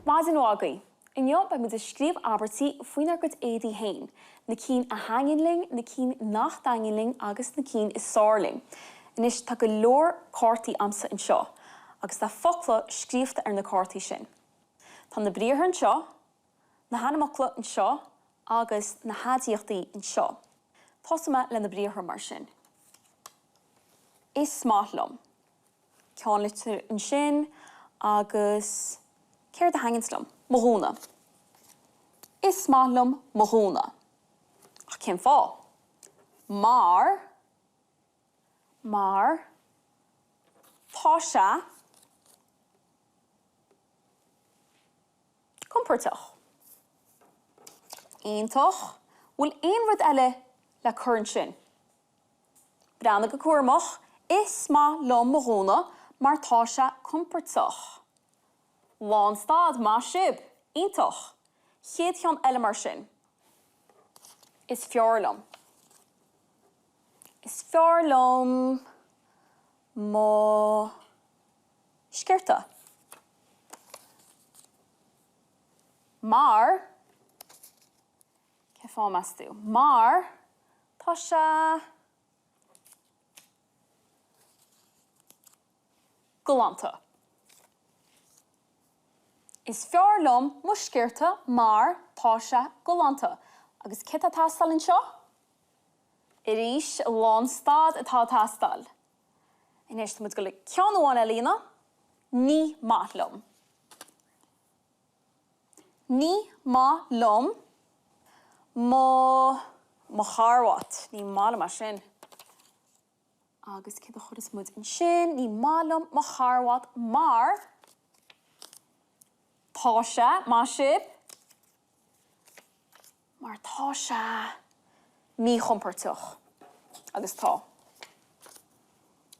Mas in Ágaí, inniu ba mu a scríb abertí faoinar go éadaí hain, na cín a hanginling, na cín nach danginling agus na cín is sárling. Inis tá go leor cártaí amsa an seo, agus tá focla scríbhta ar na cártaí sin. Tá na bríomhar an seo, na hanamachla an seo, agus na hadaíochtaí an seo. Tásama le na bríomhar mar sin. Is smáitlumm. Ceann litir an sin, agus céir de hanginslumm, moghúna. Is smáitlumm moghúna. Ach cén fá. Mar tá se compórtach. Aontoch, bhfuil aon rud eile le chuireann sin. Breanna go cuairmach, is smáitlumm moghúna mar tá se compórtach. Lán stad má sib, aontoch, chéad cheann eile mar sin. Is fearlumm. Is fearlumm mo sciirta. Mar, ce fá meastú, mar tá se galanta. Is fearlumm mo sciirta mar tá se galanta. Agus cé tá tastal an seo? Arís lán stad atá tastal. Inis tá muid go le ceann amháin eile lína, ní maithlumm. Ní maithlumm mo charrhaat, ní mála mar sin. Agus cé a chud is muid an sin, ní maithlumm mo charrhaat mar tá se má sib mar tá se mí chompórtach. Agus tá.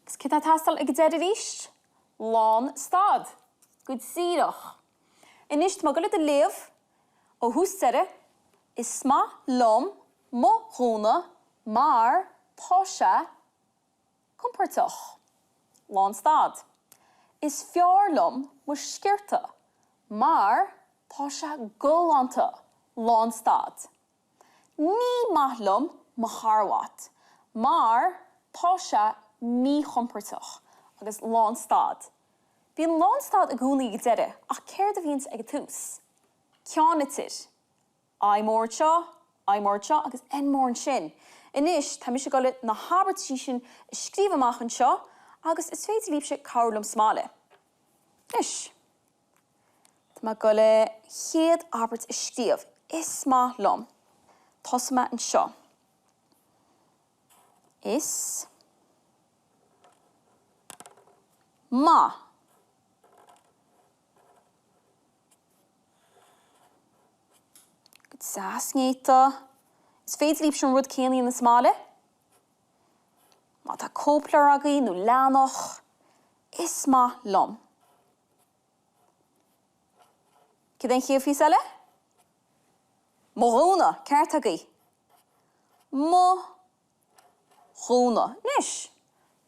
Gus cé tá tastal ag dead arís? Lán stad. Good sídach. Inis tá go le a léamh ó hústere is smáitlumm moghúna mar tá se compórtach. Lán stad. Is fearlumm mo sciirta mar tá se galanta. Lán stad. Ní maithlumm mo charrhaat mar tá se mí chompórtach agus lán stad. Bhíonn lán stad a gúnaí go deire ach céir do bhíonn ag tús. Ceann litir. Aidhmór seo agus enmór an sin. Inis tá mise go le na habartí sin scríb amach an seo agus is féidir líbse cabharlumm smála. Inis. Tá go le chéad abart is scríobh. Is smáitlumm. Tásama an seo. Is má. Good sasngéta. Is féidir líbse an rud céanaí na smála. Má tá cóplar agaí nó leanach. Is smáitlumm. Cé den chéamh fís eile? Moghúna, ceart agaí. Moghúna. Nis.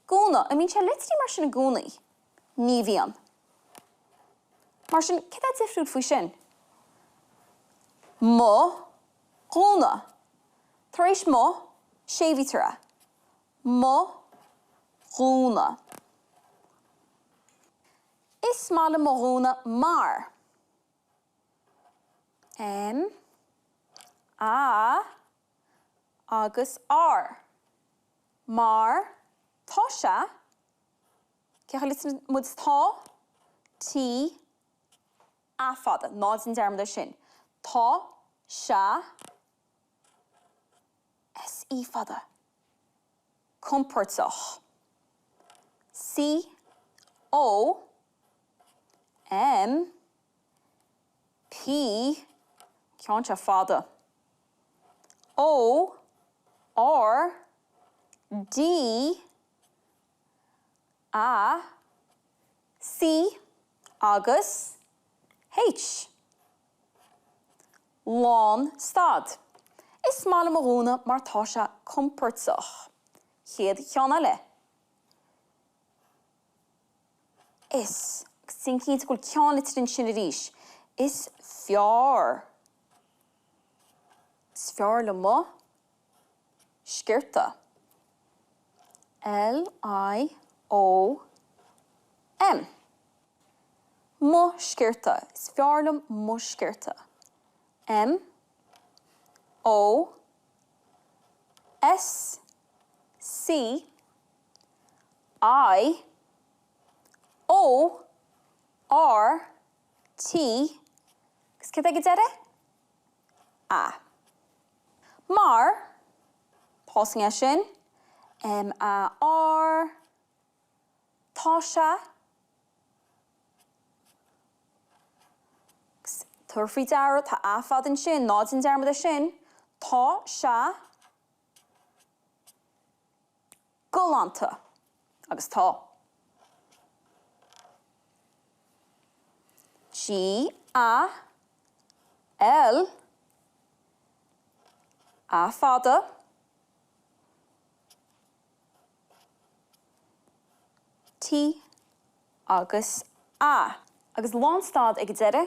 Gúna. I mín sé litrí mar sin na gúnaí. Ní bhíonn. Mar sin, cé tá difriúd faoi sin? Moghúna. Tar éis mo, sévítere. Moghúna. Is smála moghúna mar. A agus R. Mar tá se, cecha litir muid tá, tí, a fada, nád an dermda sin. Tá se, S-I fada. Compórtach. C-O-M-P ceann se fada. O-R-D-A-C agus H. Lán stad. Is smála moghúna mar tá se compórtach. Chéad cheann eile. Is, sin cínt goil ceann litir sin arís. Is fearr. Is fearr le mo sciorta. L-I-O-M. Mo sciorta. Is fearr le mo sciorta. M-O-S-C-I-O-R-T. Gus cad ag dere? A. Mar, passing a sin, M-A-R, Tasha, Turfri dara, ta a fad yn sin, nod yn dermod y sin, Tasha, Gulanta, agus tá. G-A-L, a fada, T agus a. Agus lánstad ag dere,